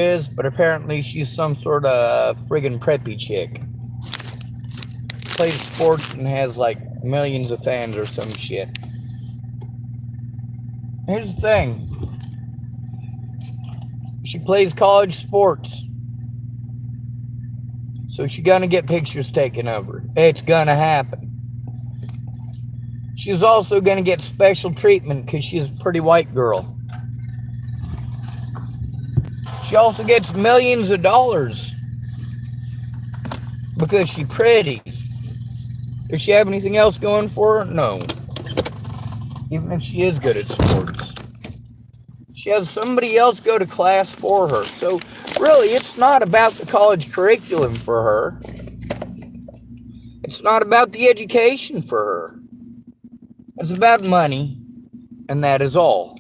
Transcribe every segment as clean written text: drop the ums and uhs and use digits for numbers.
is, but apparently she's some sort of friggin' preppy chick. Plays sports and has like millions of fans or some shit. Here's the thing. She plays college sports. So she's gonna get pictures taken of her. It's gonna happen. She's also gonna get special treatment because she's a pretty white girl. She also gets millions of dollars because she's pretty. Does she have anything else going for her? No. Even if she is good at sports. She has somebody else go to class for her. So really, it's not about the college curriculum for her. It's not about the education for her. It's about money, and that is all.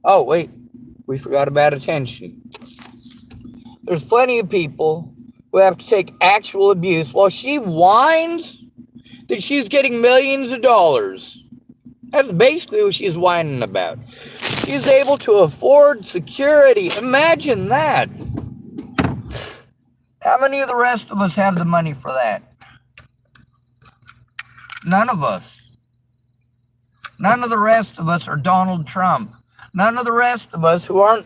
Oh, wait, we forgot about attention. There's plenty of people who have to take actual abuse while she whines that she's getting millions of dollars. That's basically what she's whining about. She's able to afford security. Imagine that. How many of the rest of us have the money for that? None of us. None of the rest of us are Donald Trump. None of the rest of us who aren't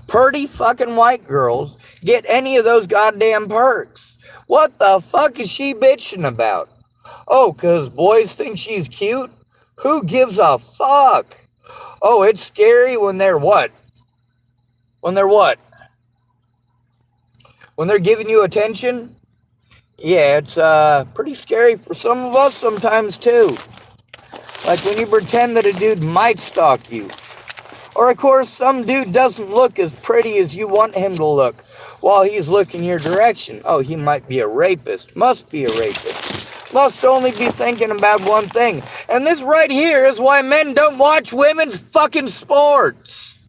pretty fucking white girls get any of those goddamn perks. What the fuck is she bitching about? Oh, 'cause boys think she's cute? Who gives a fuck? Oh, it's scary when they're what? When they're what? When they're giving you attention? Yeah, it's pretty scary for some of us sometimes too. Like when you pretend that a dude might stalk you. Or of course, some dude doesn't look as pretty as you want him to look while he's looking your direction. Oh, he might be a rapist. Must be a rapist. Must only be thinking about one thing. And this right here is why men don't watch women's fucking sports.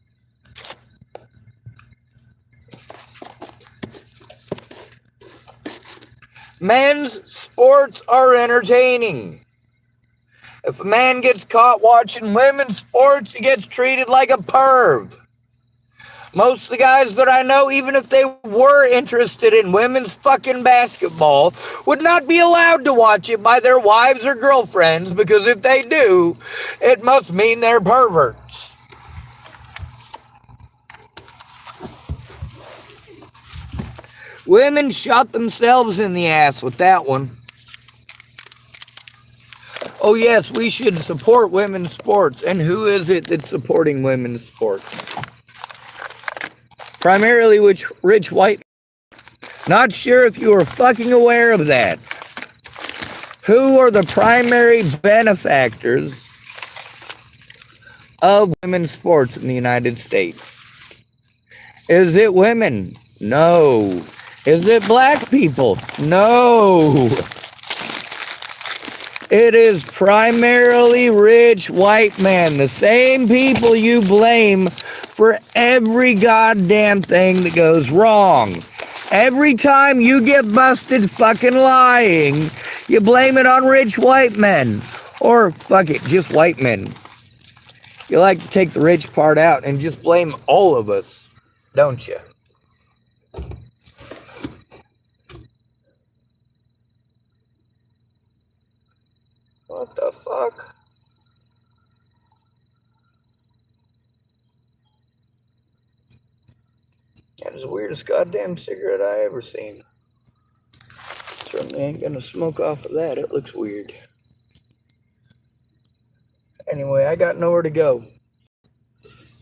Men's sports are entertaining. If a man gets caught watching women's sports, he gets treated like a perv. Most of the guys that I know, even if they were interested in women's fucking basketball, would not be allowed to watch it by their wives or girlfriends because if they do, it must mean they're perverts. Women shot themselves in the ass with that one. Oh yes, we should support women's sports. And who is it that's supporting women's sports? Primarily rich white. Not sure if you are fucking aware of that. Who are the primary benefactors of women's sports in the United States? Is it women? No. Is it black people? No. It is primarily rich white men, the same people you blame for every goddamn thing that goes wrong. Every time you get busted fucking lying, you blame it on rich white men. Or fuck it, just white men. You like to take the rich part out and just blame all of us, don't you? What the fuck? That is the weirdest goddamn cigarette I ever seen. Certainly ain't gonna smoke off of that. It looks weird. Anyway, I got nowhere to go.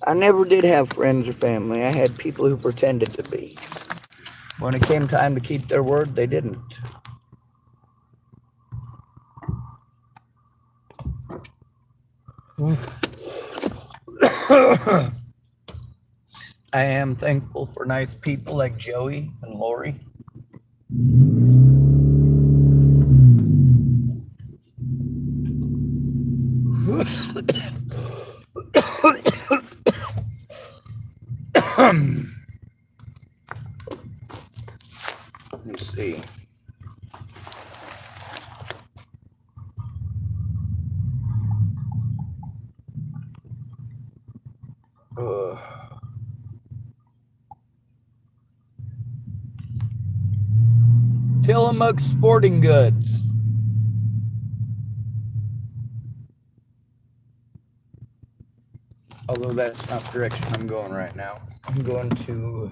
I never did have friends or family. I had people who pretended to be. When it came time to keep their word, they didn't. I am thankful for nice people like Joey and Lori. Let's see. Uh, Tillamook Sporting Goods. Although that's not the direction I'm going right now. I'm going to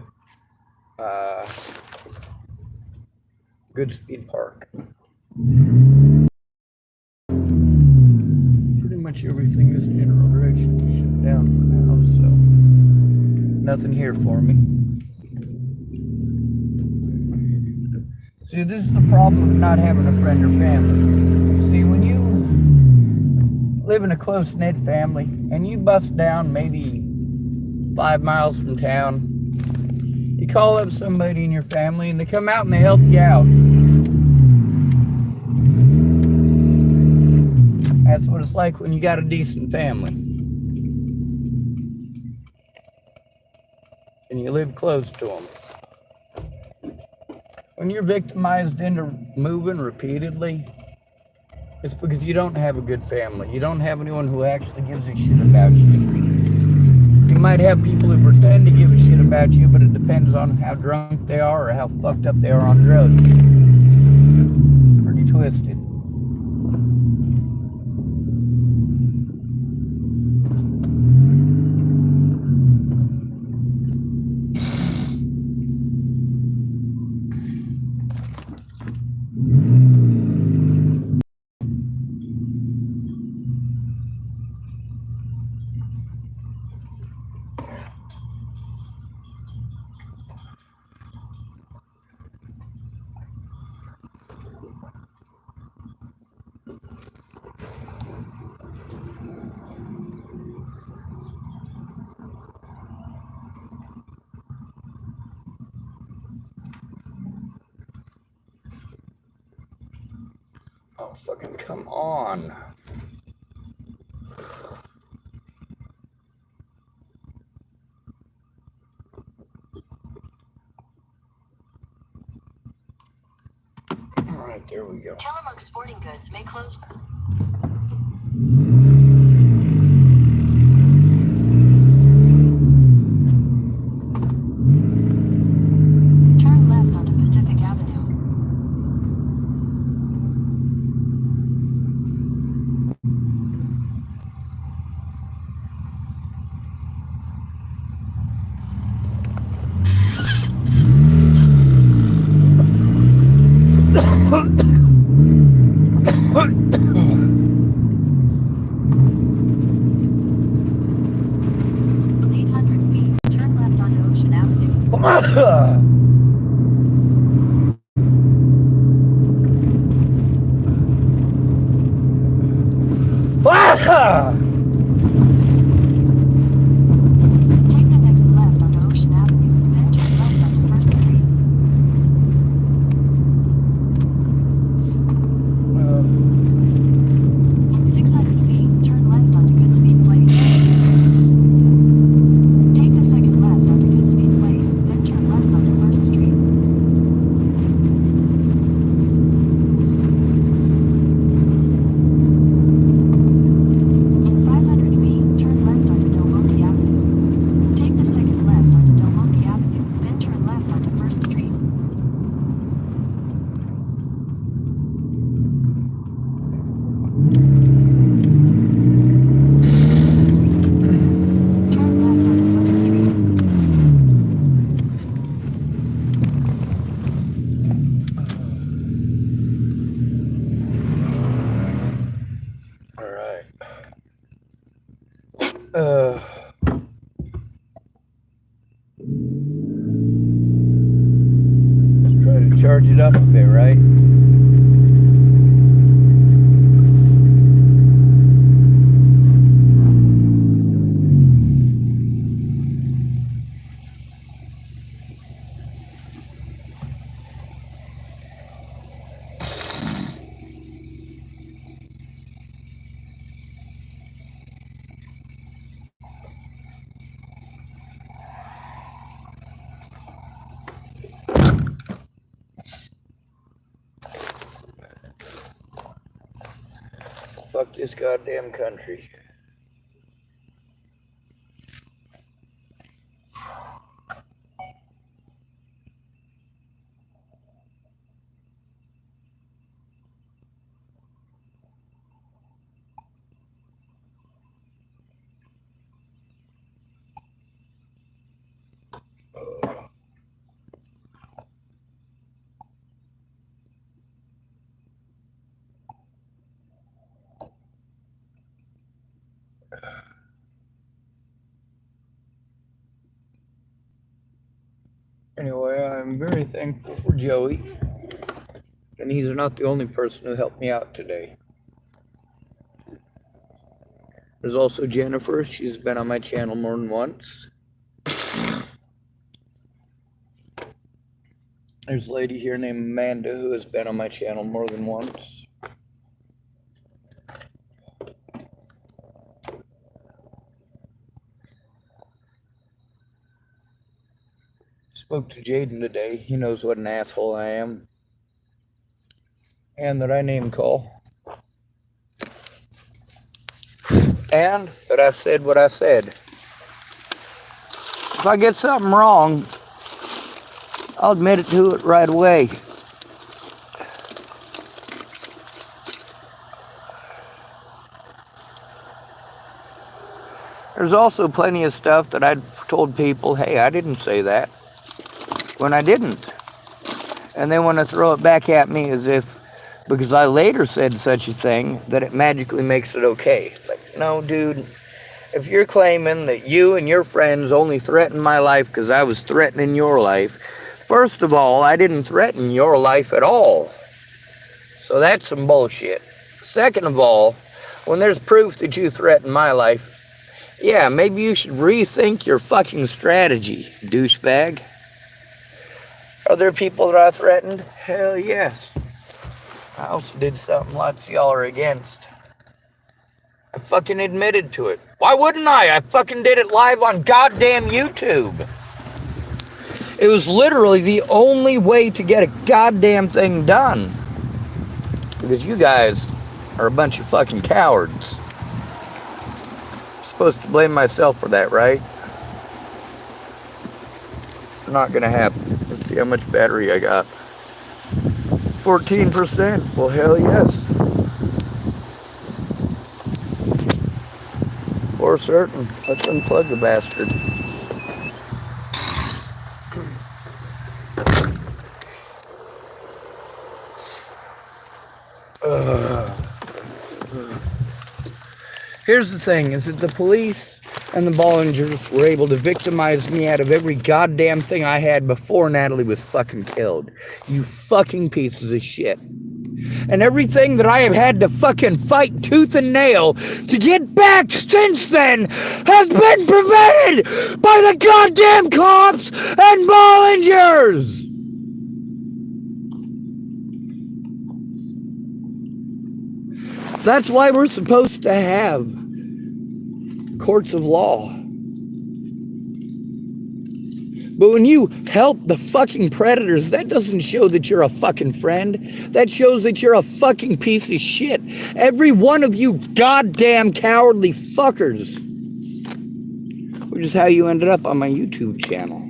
Goodspeed Park. Pretty much everything is general direction shut down for now, so nothing here for me. See, this is the problem of not having a friend or family. See, when you live in a close-knit family and you bust down maybe 5 miles from town, you call up somebody in your family and they come out and they help you out. That's what it's like when you got a decent family and you live close to them. When you're victimized into moving repeatedly, it's because you don't have a good family. You don't have anyone who actually gives a shit about you. You might have people who pretend to give a shit about you, but it depends on how drunk they are or how fucked up they are on drugs. Pretty twisted. Oh, fucking come on. All right, there we go. Tillamook Sporting Goods may close. Turn left onto Pacific Avenue. Take the next left onto Ocean Avenue, then turn left onto First Street. In 600 feet, turn left onto Goodspeed Place. Take the second left onto Goodspeed Place, then turn left onto First Street. Let's try to charge it up a bit, right? Fuck this goddamn country. Anyway, I'm very thankful for Joey. And he's not the only person who helped me out today. There's also Jennifer. She's been on my channel more than once. There's a lady here named Amanda who has been on my channel more than once. Spoke to Jaden today. He knows what an asshole I am. And that I name call. And that I said what I said. If I get something wrong, I'll admit it to it right away. There's also plenty of stuff that I've told people, hey, I didn't say that, when I didn't. And they want to throw it back at me as if, because I later said such a thing, that it magically makes it okay. Like, no, dude, if you're claiming that you and your friends only threatened my life because I was threatening your life, first of all, I didn't threaten your life at all. So that's some bullshit. Second of all, when there's proof that you threatened my life, yeah, maybe you should rethink your fucking strategy, douchebag. Are there people that I threatened? Hell yes. I also did something lots of y'all are against. I fucking admitted to it. Why wouldn't I? I fucking did it live on goddamn YouTube. It was literally the only way to get a goddamn thing done. Because you guys are a bunch of fucking cowards. I'm supposed to blame myself for that, right? Not gonna happen. Let's see how much battery I got. 14%. Well, hell yes. For certain. Let's unplug the bastard. Here's the thing, is that the police and the Bollingers were able to victimize me out of every goddamn thing I had before Natalie was fucking killed. You fucking pieces of shit. And everything that I have had to fucking fight tooth and nail to get back since then has been prevented by the goddamn cops and Bollingers! That's why we're supposed to have courts of law. But when you help the fucking predators, that doesn't show that you're a fucking friend. That shows that you're a fucking piece of shit. Every one of you goddamn cowardly fuckers. Which is how you ended up on my YouTube channel.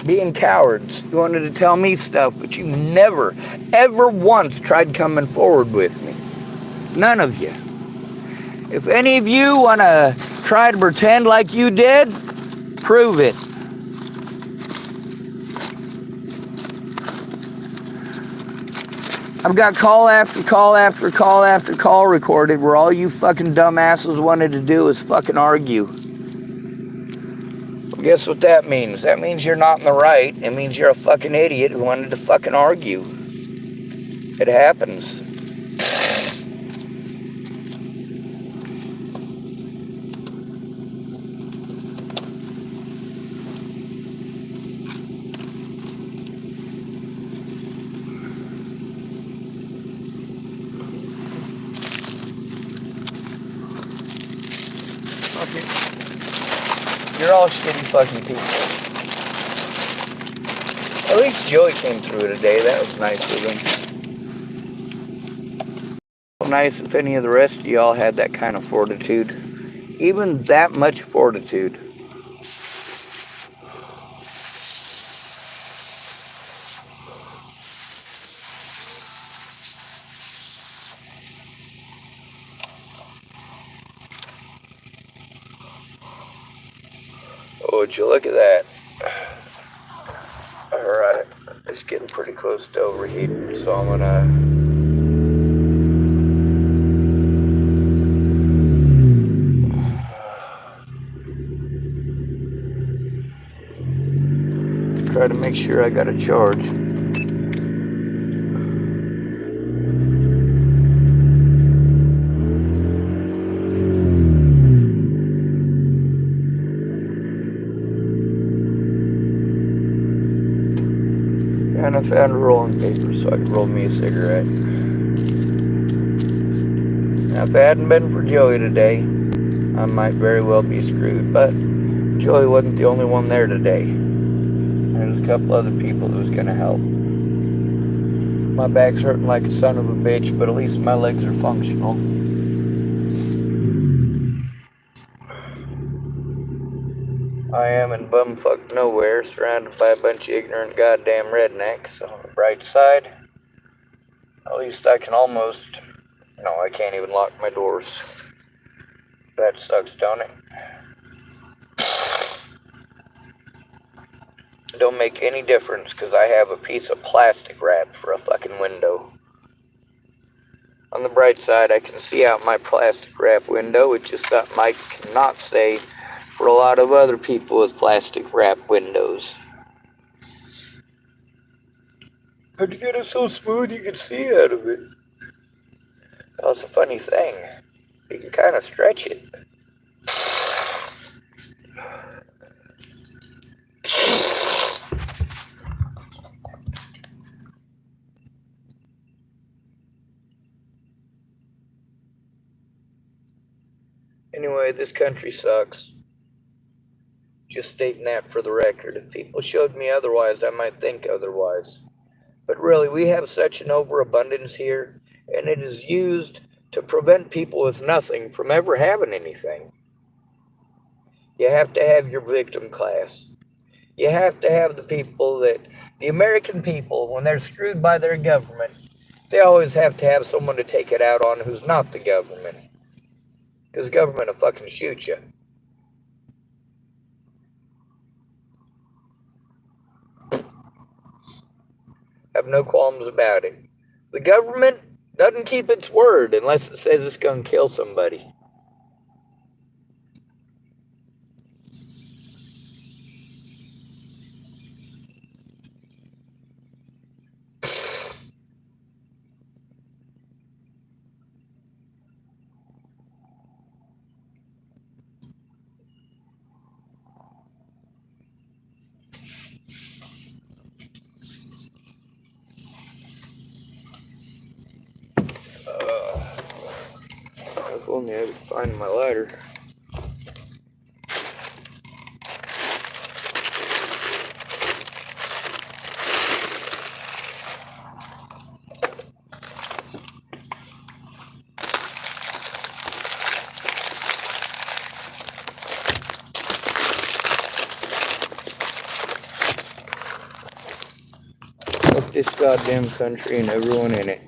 Being cowards. You wanted to tell me stuff, but you never, ever once tried coming forward with me. None of you. If any of you want to try to pretend like you did, prove it. I've got call after call after call after call recorded where all you fucking dumbasses wanted to do is fucking argue. Well, guess what that means? That means you're not in the right. It means you're a fucking idiot who wanted to fucking argue. It happens. You're all shitty fucking people. At least Joey came through today. That was nice of him. Nice if any of the rest of y'all had that kind of fortitude. Even that much fortitude. Oh, would you look at that? close to overheating, so I'm gonna try to make sure I got a charge. And I found a rolling paper so I could roll me a cigarette. Now, if it hadn't been for Joey today, I might very well be screwed. But Joey wasn't the only one there today. There was a couple other people that was gonna help. My back's hurting like a son of a bitch, but at least my legs are functional. I am in bumfuck nowhere, surrounded by a bunch of ignorant goddamn rednecks. On the bright side, at least I can almost... No, I can't even lock my doors. That sucks, don't it? It don't make any difference because I have a piece of plastic wrap for a fucking window. On the bright side, I can see out my plastic wrap window, which is something I cannot say for a lot of other people with plastic wrap windows. How'd you get it so smooth you can see out of it? Well, it's a funny thing. You can kind of stretch it. Anyway, this country sucks. Just stating that for the record. If people showed me otherwise, I might think otherwise. But really, we have such an overabundance here, and it is used to prevent people with nothing from ever having anything. You have to have your victim class. You have to have the people that, the American people, when they're screwed by their government, they always have to have someone to take it out on who's not the government. Because the government will fucking shoot you. Have no qualms about it. The government doesn't keep its word unless it says it's going to kill somebody. If only I could find my lighter. Fuck this goddamn country and everyone in it.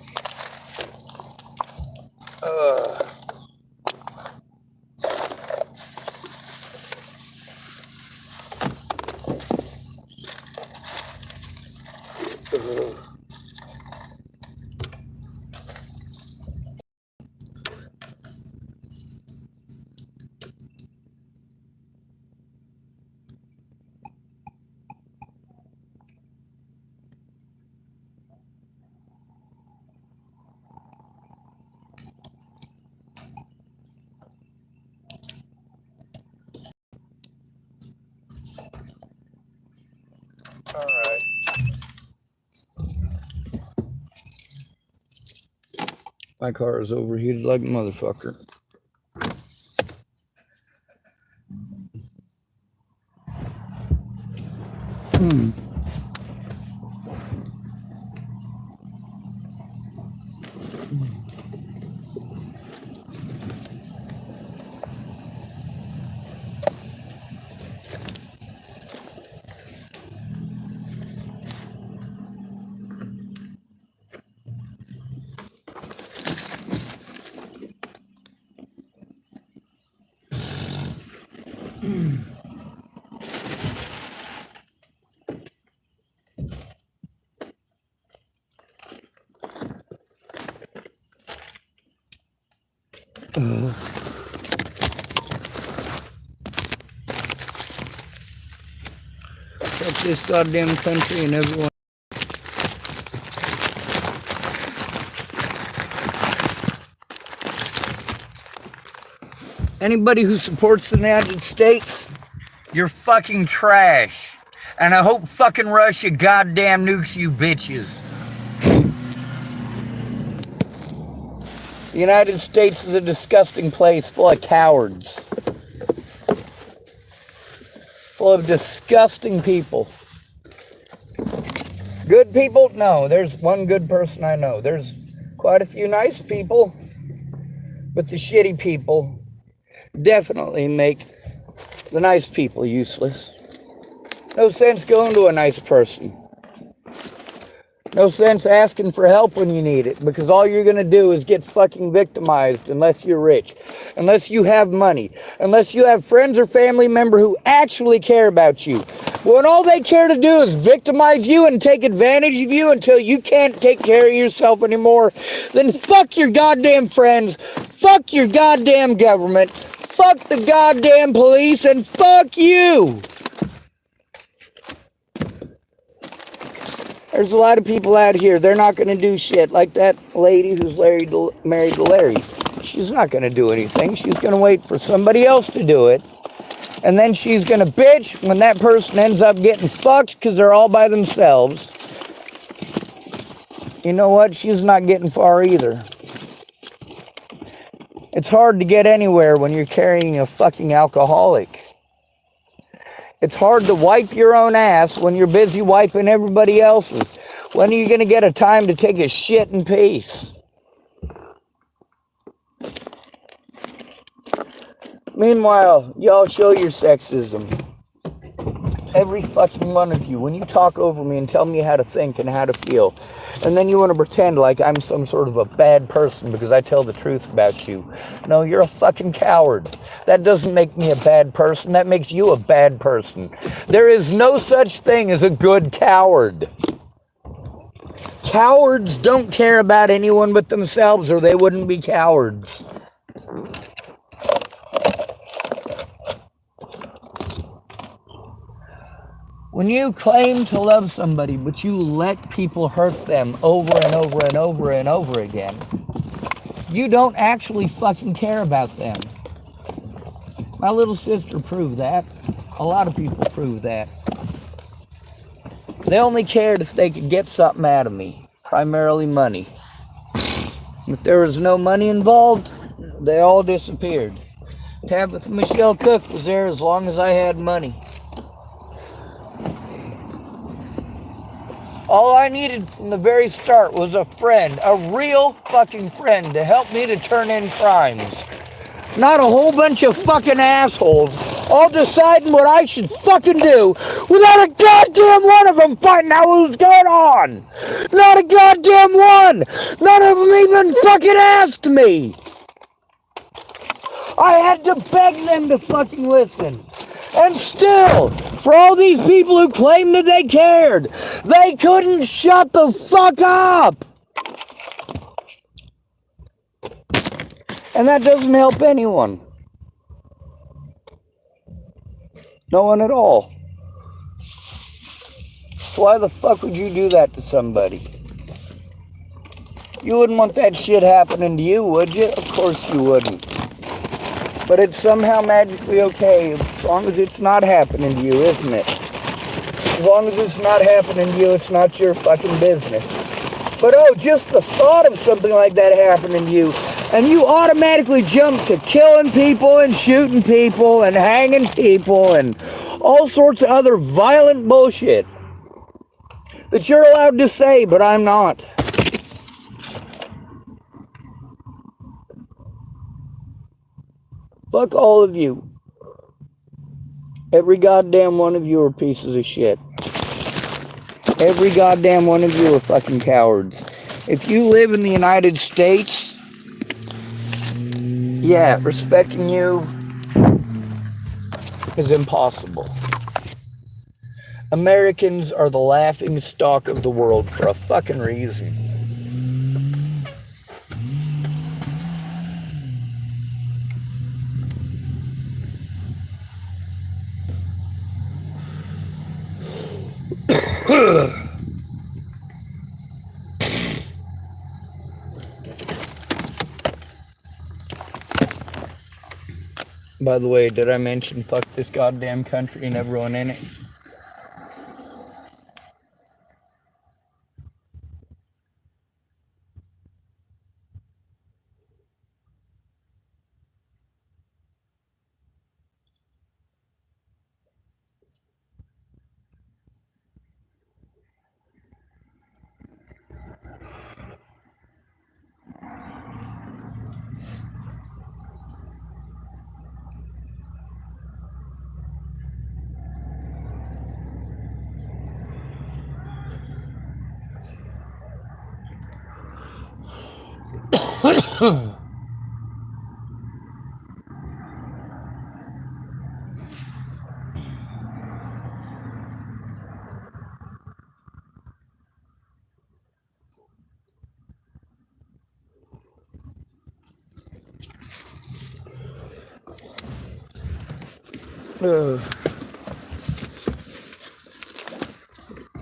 Alright. My car is overheated like a motherfucker. Fuck this goddamn country and everyone. Anybody who supports the United States, you're fucking trash. And I hope fucking Russia goddamn nukes you bitches. The United States is a disgusting place full of cowards. Full of disgusting people. Good people? No, there's one good person I know. There's quite a few nice people. But the shitty people definitely make the nice people useless. No sense going to a nice person. No sense asking for help when you need it, because all you're going to do is get fucking victimized unless you're rich, unless you have money, unless you have friends or family member who actually care about you. When all they care to do is victimize you and take advantage of you until you can't take care of yourself anymore, then fuck your goddamn friends, fuck your goddamn government, fuck the goddamn police, and fuck you! There's a lot of people out here, they're not going to do shit. Like that lady who's married to Larry. She's not going to do anything. She's going to wait for somebody else to do it. And then she's going to bitch when that person ends up getting fucked because they're all by themselves. You know what? She's not getting far either. It's hard to get anywhere when you're carrying a fucking alcoholic. It's hard to wipe your own ass when you're busy wiping everybody else's. When are you going to get a time to take a shit in peace? Meanwhile, y'all show your sexism. Every fucking one of you. When you talk over me and tell me how to think and how to feel, and then you want to pretend like I'm some sort of a bad person because I tell the truth about you. No, you're a fucking coward. That doesn't make me a bad person. That makes you a bad person. There is no such thing as a good coward. Cowards don't care about anyone but themselves, or they wouldn't be cowards. When you claim to love somebody, but you let people hurt them over and over and over and over again, you don't actually fucking care about them. My little sister proved that. A lot of people prove that. They only cared if they could get something out of me, primarily money. If there was no money involved, they all disappeared. Tabitha Michelle Cook was there as long as I had money. All I needed from the very start was a friend, a real fucking friend, to help me to turn in crimes. Not a whole bunch of fucking assholes all deciding what I should fucking do without a goddamn one of them finding out what's going on. Not a goddamn one. None of them even fucking asked me. I had to beg them to fucking listen. And still, for all these people who claimed that they cared, they couldn't shut the fuck up. And that doesn't help anyone. No one at all. So why the fuck would you do that to somebody? You wouldn't want that shit happening to you, would you? Of course you wouldn't. But it's somehow magically okay as long as it's not happening to you, isn't it? As long as it's not happening to you, it's not your fucking business. But oh, just the thought of something like that happening to you, and you automatically jump to killing people and shooting people and hanging people and all sorts of other violent bullshit that you're allowed to say, but I'm not. Fuck all of you. Every goddamn one of you are pieces of shit. Every goddamn one of you are fucking cowards. If you live in the United States, yeah, respecting you is impossible. Americans are the laughing stock of the world for a fucking reason. By the way, did I mention fuck this goddamn country and everyone in it?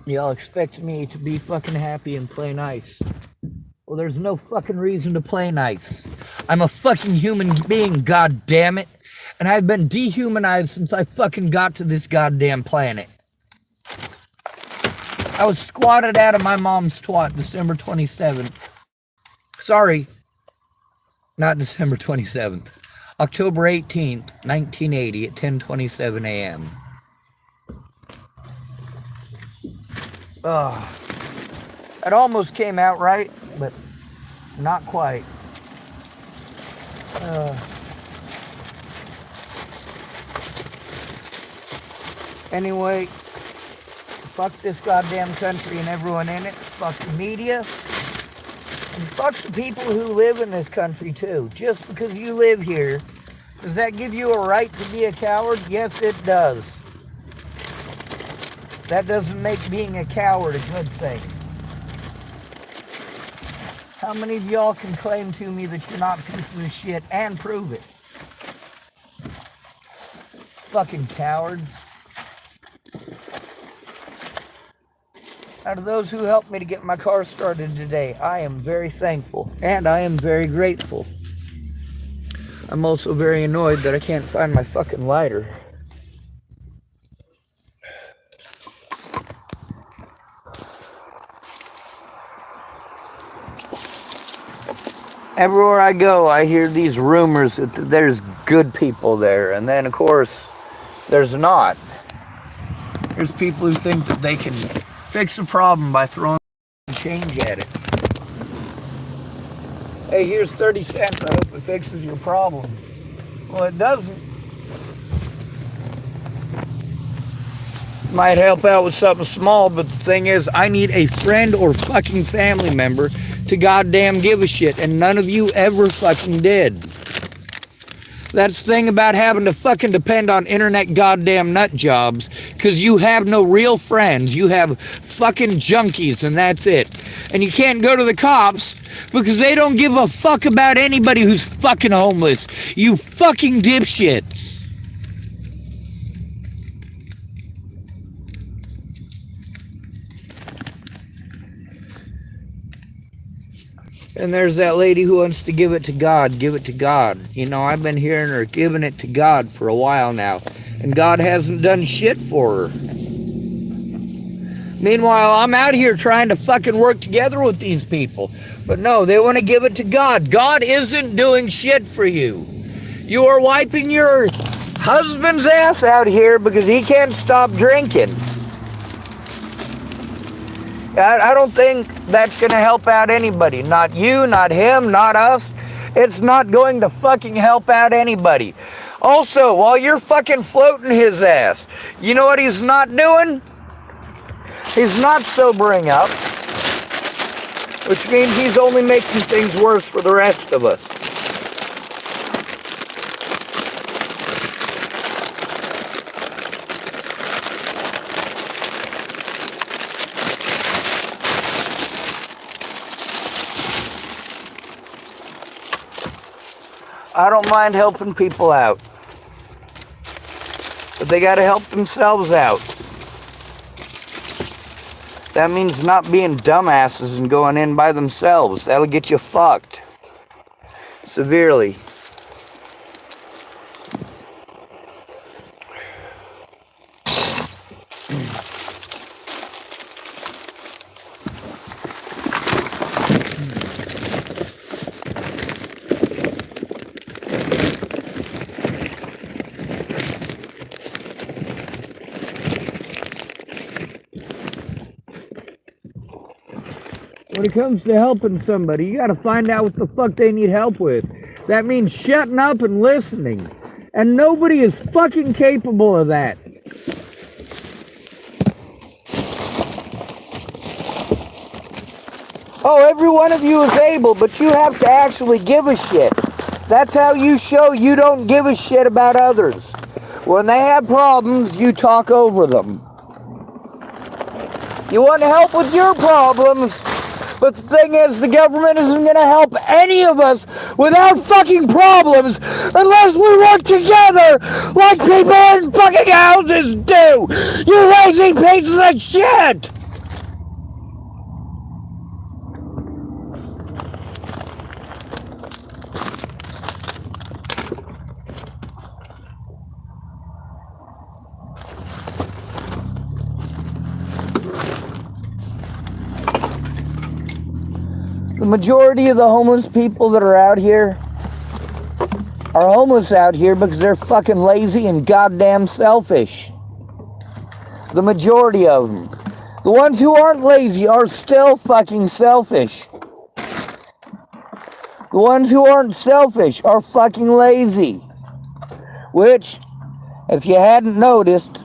Y'all expect me to be fucking happy and play nice. Well, there's no fucking reason to play nice. I'm a fucking human being, god damn it. And I've been dehumanized since I fucking got to this goddamn planet. I was squatted out of my mom's twat December 27th. Sorry, not December 27th. October 18th, 1980 at 10:27 a.m. It almost came out right, but not quite. Anyway, fuck this goddamn country and everyone in it. Fuck the media. And fuck the people who live in this country too. Just because you live here, does that give you a right to be a coward? Yes, it does. That doesn't make being a coward a good thing. How many of y'all can claim to me that you're not pieces of shit and prove it? Fucking cowards. Out of those who helped me to get my car started today, I am very thankful and I am very grateful. I'm also very annoyed that I can't find my fucking lighter. Everywhere I go, I hear these rumors that there's good people there, and then, of course, there's not. There's people who think that they can fix a problem by throwing change at it. Hey, here's 30 cents. I hope it fixes your problem. Well, it doesn't. Might help out with something small, but the thing is, I need a friend or fucking family member to goddamn give a shit, and none of you ever fucking did. That's the thing about having to fucking depend on internet goddamn nut jobs, because you have no real friends. You have fucking junkies, and that's it. And you can't go to the cops because they don't give a fuck about anybody who's fucking homeless. You fucking dipshits. And there's that lady who wants to give it to God, give it to God. You know, I've been hearing her giving it to God for a while now, and God hasn't done shit for her. Meanwhile, I'm out here trying to fucking work together with these people. But no, they want to give it to God. God isn't doing shit for you. You are wiping your husband's ass out here because he can't stop drinking. I don't think that's going to help out anybody. Not you, not him, not us. It's not going to fucking help out anybody. Also, while you're fucking floating his ass, you know what he's not doing? He's not sobering up. Which means he's only making things worse for the rest of us. I don't mind helping people out, but they got to help themselves out. That means not being dumbasses and going in by themselves. That'll get you fucked. Severely. When it comes to helping somebody, you gotta find out what the fuck they need help with. That means shutting up and listening. And nobody is fucking capable of that. Oh, every one of you is able, but you have to actually give a shit. That's how you show you don't give a shit about others. When they have problems, you talk over them. You want to help with your problems, but the thing is, the government isn't going to help any of us without fucking problems unless we work together like people in fucking houses do. You lazy pieces of shit! The majority of the homeless people that are out here are homeless out here because they're fucking lazy and goddamn selfish. The majority of them. The ones who aren't lazy are still fucking selfish. The ones who aren't selfish are fucking lazy. Which, if you hadn't noticed,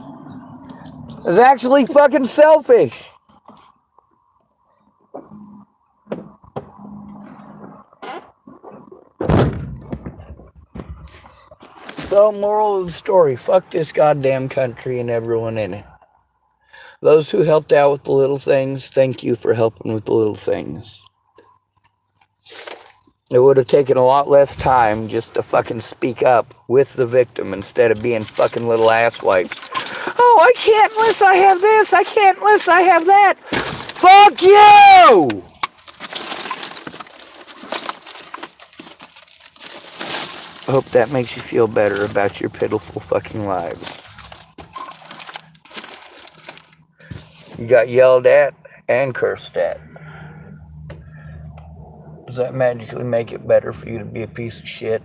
is actually fucking selfish. So, moral of the story, fuck this goddamn country and everyone in it. Those who helped out with the little things, thank you for helping with the little things. It would have taken a lot less time just to fucking speak up with the victim instead of being fucking little asswipes. Oh, I can't unless I have this, I can't unless I have that. Fuck you! I hope that makes you feel better about your pitiful fucking lives. You got yelled at and cursed at. Does that magically make it better for you to be a piece of shit?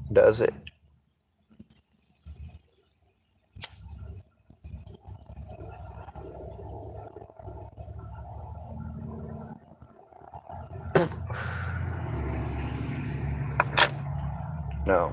Does it? No.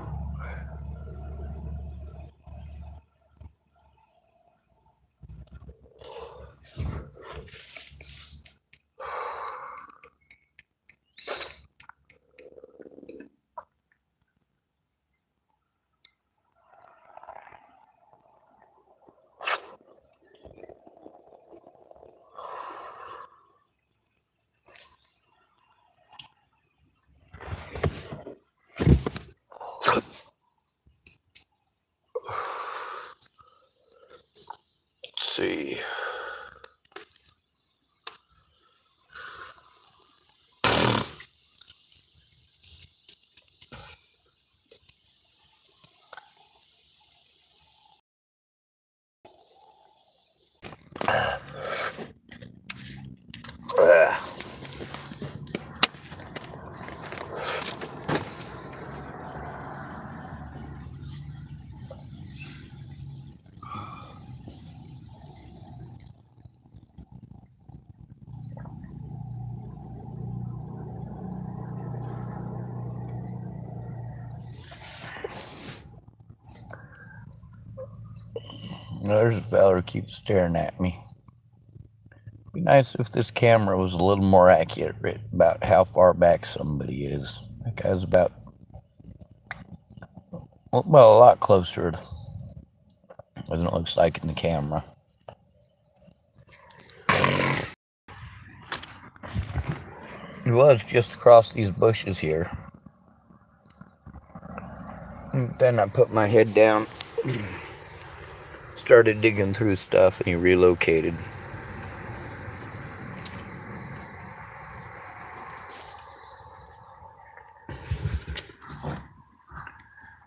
Let's see. There's a fella who keeps staring at me. It'd be nice if this camera was a little more accurate about how far back somebody is. That guy's about, well, a lot closer than it looks like in the camera. He was just across these bushes here. And then I put my head down, started digging through stuff, and he relocated.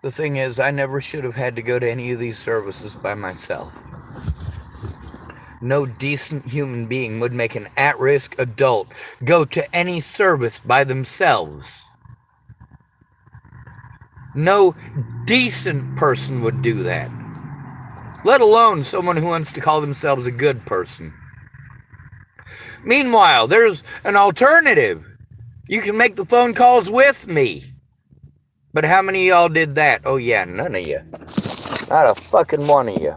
The thing is, I never should have had to go to any of these services by myself. No decent human being would make an at-risk adult go to any service by themselves. No decent person would do that. Let alone someone who wants to call themselves a good person. Meanwhile, there's an alternative. You can make the phone calls with me. But how many of y'all did that? Oh yeah, none of you. Not a fucking one of you.